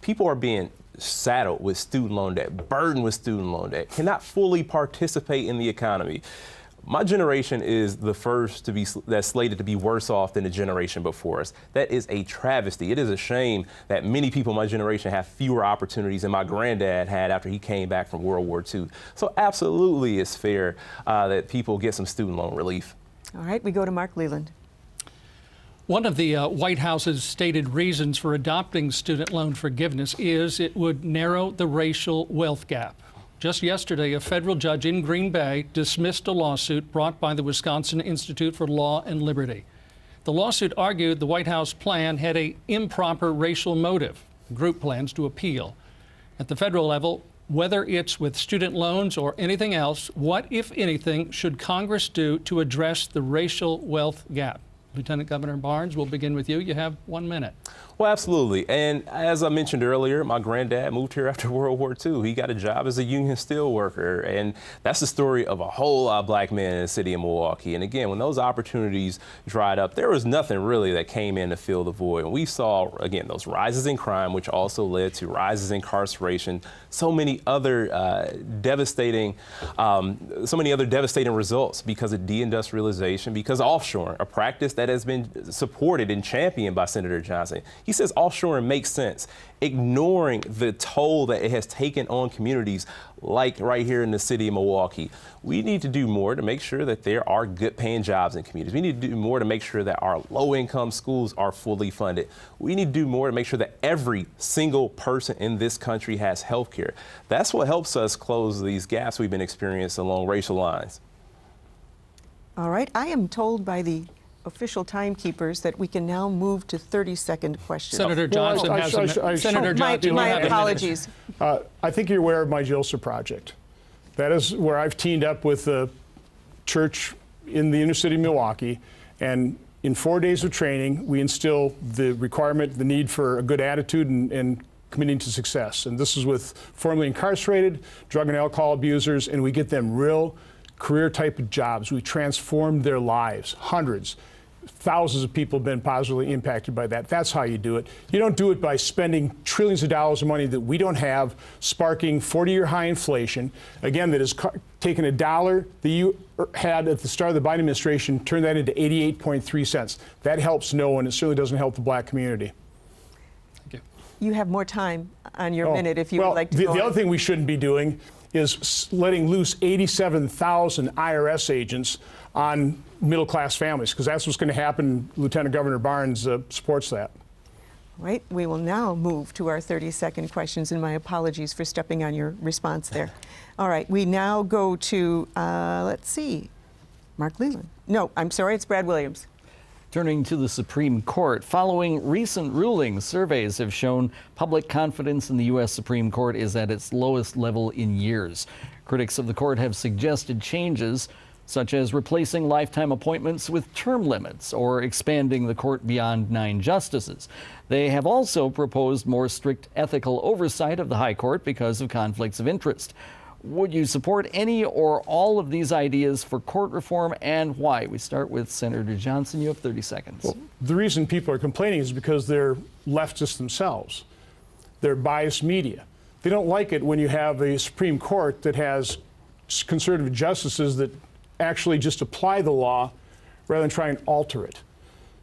People are being saddled with student loan debt, burdened with student loan debt, cannot fully participate in the economy. My generation is the first that's slated to be worse off than the generation before us. That is a travesty. It is a shame that many people in my generation have fewer opportunities than my granddad had after he came back from World War II. So absolutely it's fair that people get some student loan relief. All right, we go to Mark Leland. One of the White House's stated reasons for adopting student loan forgiveness is it would narrow the racial wealth gap. Just yesterday, a federal judge in Green Bay dismissed a lawsuit brought by the Wisconsin Institute for Law and Liberty. The lawsuit argued the White House plan had an improper racial motive. The group plans to appeal. At the federal level, whether it's with student loans or anything else, what, if anything, should Congress do to address the racial wealth gap? Lieutenant Governor Barnes, we'll begin with you. You have 1 minute. Well, absolutely. And as I mentioned earlier, my granddad moved here after World War II. He got a job as a union steel worker. And that's the story of a whole lot of black men in the city of Milwaukee. And again, when those opportunities dried up, there was nothing really that came in to fill the void. And we saw, again, those rises in crime, which also led to rises in incarceration, so many other devastating results because of deindustrialization, because of offshoring, a practice that has been supported and championed by Senator Johnson. He says offshoring makes sense, ignoring the toll that it has taken on communities like right here in the city of Milwaukee. We need to do more to make sure that there are good paying jobs in communities. We need to do more to make sure that our low income schools are fully funded. We need to do more to make sure that every single person in this country has health care. That's what helps us close these gaps we've been experiencing along racial lines. All right, I am told by the official timekeepers that we can now move to 30-second questions. Senator Johnson has Senator Johnson, my apologies. I think you're aware of my JILSA project. That is where I've teamed up with a church in the inner city of Milwaukee, and in 4 days of training, we instill the requirement, the need for a good attitude and committing to success. And this is with formerly incarcerated drug and alcohol abusers, and we get them real career type of jobs. We transform their lives. Hundreds, thousands of people have been positively impacted by that. That's how you do it. You don't do it by spending trillions of dollars of money that we don't have, sparking 40-year high inflation, again, that has taken $1 that you had at the start of the Biden administration, turned that into 88.3 cents. That helps no one. It certainly doesn't help the black community. Thank you. You have more time on your minute if you would like to go on. The other thing we shouldn't be doing is letting loose 87,000 IRS agents on middle-class families, because that's what's going to happen. Lieutenant Governor Barnes supports that. Right. We will now move to our 30-second questions, and my apologies for stepping on your response there. All right. We now go to, let's see, Mark Leland. No, I'm sorry, it's Brad Williams. Turning to the Supreme Court, following recent rulings, surveys have shown public confidence in the U.S. Supreme Court is at its lowest level in years. Critics of the court have suggested changes, such as replacing lifetime appointments with term limits or expanding the court beyond 9 justices. They have also proposed more strict ethical oversight of the High Court because of conflicts of interest. Would you support any or all of these ideas for court reform, and why? We start with Senator Johnson. You have 30 seconds. Well, the reason people are complaining is because they're leftists themselves. They're biased media. They don't like it when you have a Supreme Court that has conservative justices that actually just apply the law rather than try and alter it.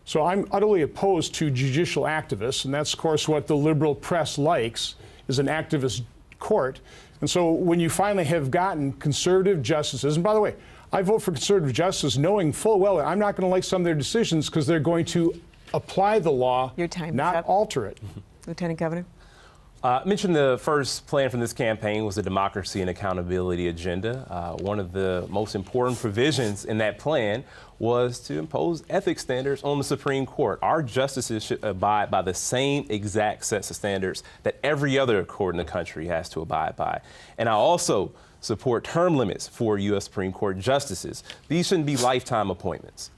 So I'm utterly opposed to judicial activists, and that's, of course, what the liberal press likes, is an activist court. And so when you finally have gotten conservative justices, and by the way, I vote for conservative justice knowing full well that I'm not going to like some of their decisions because they're going to apply the law, not alter it. Lieutenant Governor? I mentioned the first plan from this campaign was the democracy and accountability agenda. One of the most important provisions in that plan was to impose ethics standards on the Supreme Court. Our justices should abide by the same exact sets of standards that every other court in the country has to abide by. And I also support term limits for U.S. Supreme Court justices. These shouldn't be lifetime appointments.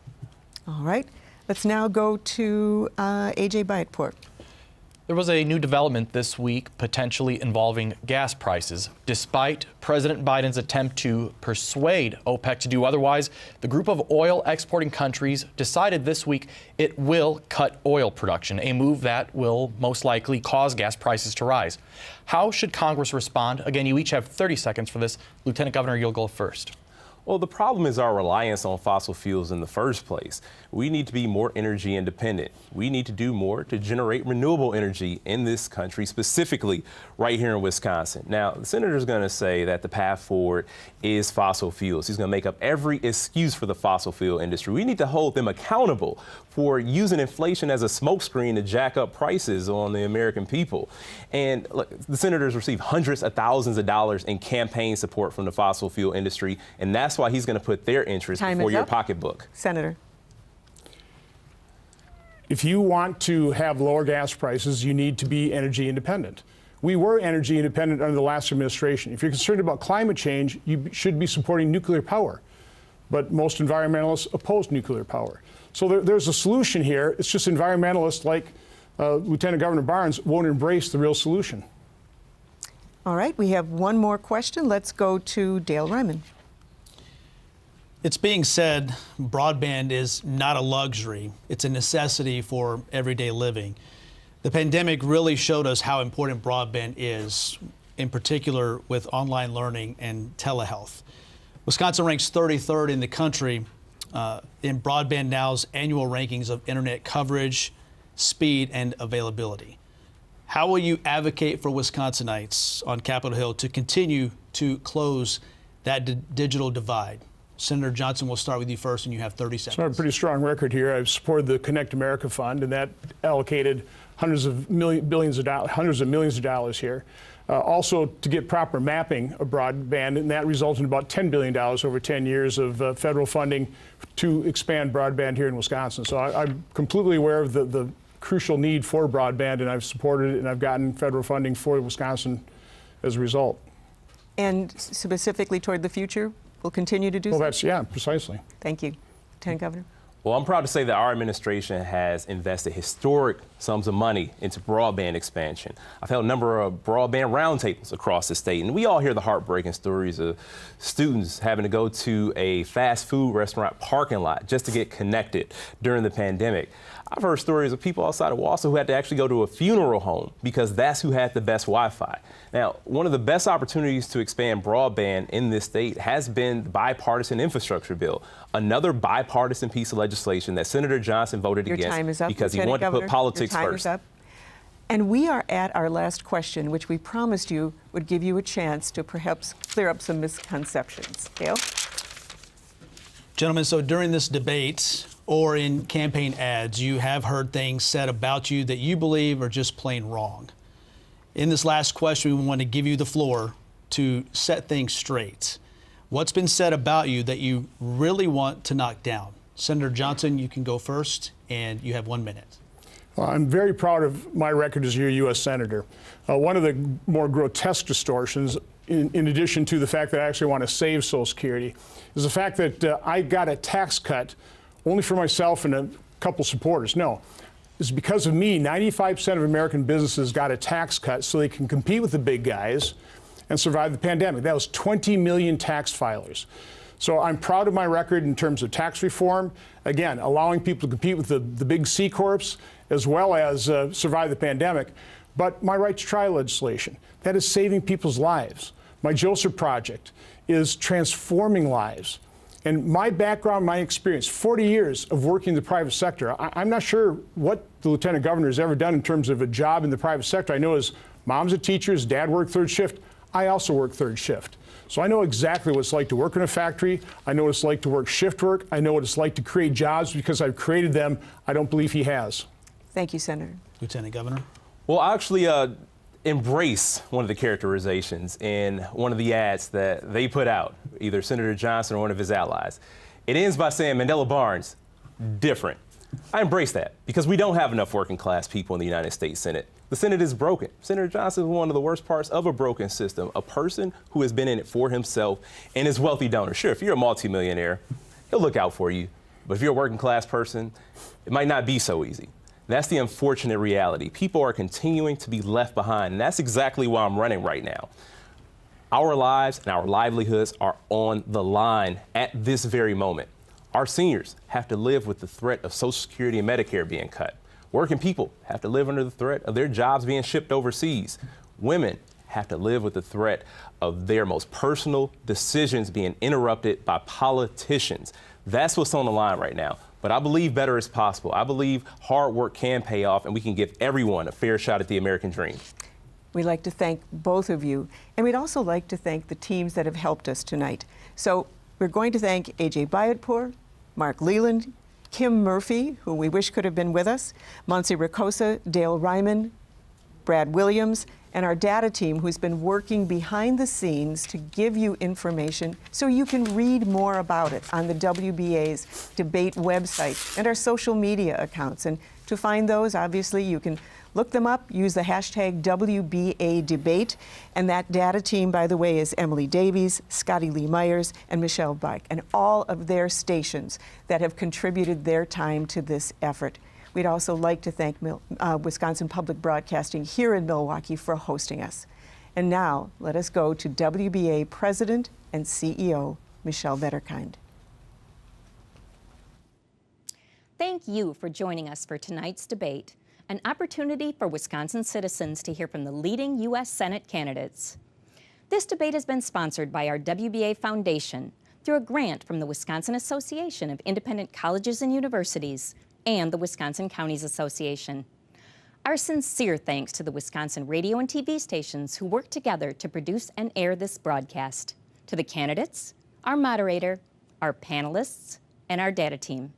All right. Let's now go to A.J. Byteport. There was a new development this week potentially involving gas prices. Despite President Biden's attempt to persuade OPEC to do otherwise, the group of oil exporting countries decided this week it will cut oil production, a move that will most likely cause gas prices to rise. How should Congress respond? Again, you each have 30 seconds for this. Lieutenant Governor, you'll go first. Well, the problem is our reliance on fossil fuels in the first place. We need to be more energy independent. We need to do more to generate renewable energy in this country, specifically right here in Wisconsin. Now, the senator is going to say that the path forward is fossil fuels. He's going to make up every excuse for the fossil fuel industry. We need to hold them accountable for using inflation as a smokescreen to jack up prices on the American people. And look, the senators receive hundreds of thousands of dollars in campaign support from the fossil fuel industry, and that's why he's going to put their interests before your pocketbook. Senator. If you want to have lower gas prices, you need to be energy independent. We were energy independent under the last administration. If you're concerned about climate change, you should be supporting nuclear power. But most environmentalists oppose nuclear power. So there's a solution here. It's just environmentalists like Lieutenant Governor Barnes won't embrace the real solution. All right, we have one more question. Let's go to Dale Ryman. It's being said broadband is not a luxury. It's a necessity for everyday living. The pandemic really showed us how important broadband is, in particular with online learning and telehealth. Wisconsin ranks 33rd in the country in Broadband Now's annual rankings of internet coverage, speed, and availability. How will you advocate for Wisconsinites on Capitol Hill to continue to close that digital divide? Senator Johnson, we'll start with you first, and you have 30 seconds. So I have a pretty strong record here. I've supported the Connect America Fund, and that allocated hundreds of millions of dollars here. Also, to get proper mapping of broadband, and that resulted in about $10 billion over 10 years of federal funding to expand broadband here in Wisconsin. So I'm completely aware of the crucial need for broadband, and I've supported it, and I've gotten federal funding for Wisconsin as a result. And specifically toward the future, we'll continue to do so? Well, that's, yeah, precisely. Thank you. Lieutenant Governor. Well, I'm proud to say that our administration has invested historic sums of money into broadband expansion. I've held a number of broadband roundtables across the state, and we all hear the heartbreaking stories of students having to go to a fast food restaurant parking lot just to get connected during the pandemic. I've heard stories of people outside of Wausau who had to actually go to a funeral home because that's who had the best Wi-Fi. Now, one of the best opportunities to expand broadband in this state has been the bipartisan infrastructure bill, another bipartisan piece of legislation that Senator Johnson voted against because he wanted to put politics first. Is up. And we are at our last question, which we promised you would give you a chance to perhaps clear up some misconceptions. Dale? Gentlemen, so during this debate or in campaign ads, you have heard things said about you that you believe are just plain wrong. In this last question, we want to give you the floor to set things straight. What's been said about you that you really want to knock down? Senator Johnson, you can go first, and you have 1 minute. Well, I'm very proud of my record as your U.S. Senator. One of the more grotesque distortions, in addition to the fact that I actually want to save Social Security, is the fact that I got a tax cut only for myself and a couple supporters. No, it's because of me. 95% of American businesses got a tax cut so they can compete with the big guys and survive the pandemic. That was 20 million tax filers. So I'm proud of my record in terms of tax reform. Again, allowing people to compete with the big C Corps as well as survive the pandemic. But my right to try legislation, that is saving people's lives. My Joseph Project is transforming lives. And my background, my experience, 40 years of working in the private sector. I'm not sure what the Lieutenant Governor has ever done in terms of a job in the private sector. I know his mom's a teacher, his dad worked third shift. I also work third shift. So I know exactly what it's like to work in a factory. I know what it's like to work shift work. I know what it's like to create jobs because I've created them. I don't believe he has. Thank you, Senator. Lieutenant Governor. Well, actually, embrace one of the characterizations in one of the ads that they put out, either Senator Johnson or one of his allies. It ends by saying, Mandela Barnes, different. I embrace that because we don't have enough working class people in the United States Senate. The Senate is broken. Senator Johnson is one of the worst parts of a broken system, a person who has been in it for himself and his wealthy donors. Sure, if you're a multimillionaire, he'll look out for you. But if you're a working class person, it might not be so easy. That's the unfortunate reality. People are continuing to be left behind, and that's exactly why I'm running right now. Our lives and our livelihoods are on the line at this very moment. Our seniors have to live with the threat of Social Security and Medicare being cut. Working people have to live under the threat of their jobs being shipped overseas. Women have to live with the threat of their most personal decisions being interrupted by politicians. That's what's on the line right now. But I believe better is possible. I believe hard work can pay off, and we can give everyone a fair shot at the American dream. We'd like to thank both of you, and we'd also like to thank the teams that have helped us tonight. So we're going to thank AJ Bayatpour, Mark Leland, Kim Murphy, who we wish could have been with us, Monse Ricosa, Dale Ryman, Brad Williams, and our data team who's been working behind the scenes to give you information so you can read more about it on the WBA's debate website and our social media accounts. And to find those, obviously, you can look them up, use the hashtag WBAdebate. And that data team, by the way, is Emily Davies, Scotty Lee Myers, and Michelle Bike, and all of their stations that have contributed their time to this effort. We'd also like to thank Wisconsin Public Broadcasting here in Milwaukee for hosting us. And now, let us go to WBA President and CEO, Michelle Vetterkind. Thank you for joining us for tonight's debate, an opportunity for Wisconsin citizens to hear from the leading U.S. Senate candidates. This debate has been sponsored by our WBA Foundation through a grant from the Wisconsin Association of Independent Colleges and Universities and the Wisconsin Counties Association. Our sincere thanks to the Wisconsin radio and TV stations who work together to produce and air this broadcast, to the candidates, our moderator, our panelists, and our data team.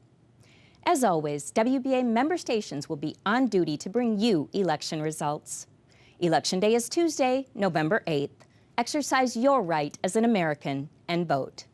As always, WBA member stations will be on duty to bring you election results. Election Day is Tuesday, November 8th. Exercise your right as an American and vote.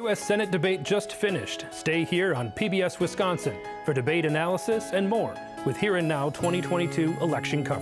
U.S. Senate debate just finished. Stay here on PBS Wisconsin for debate analysis and more with Here and Now 2022 election coverage.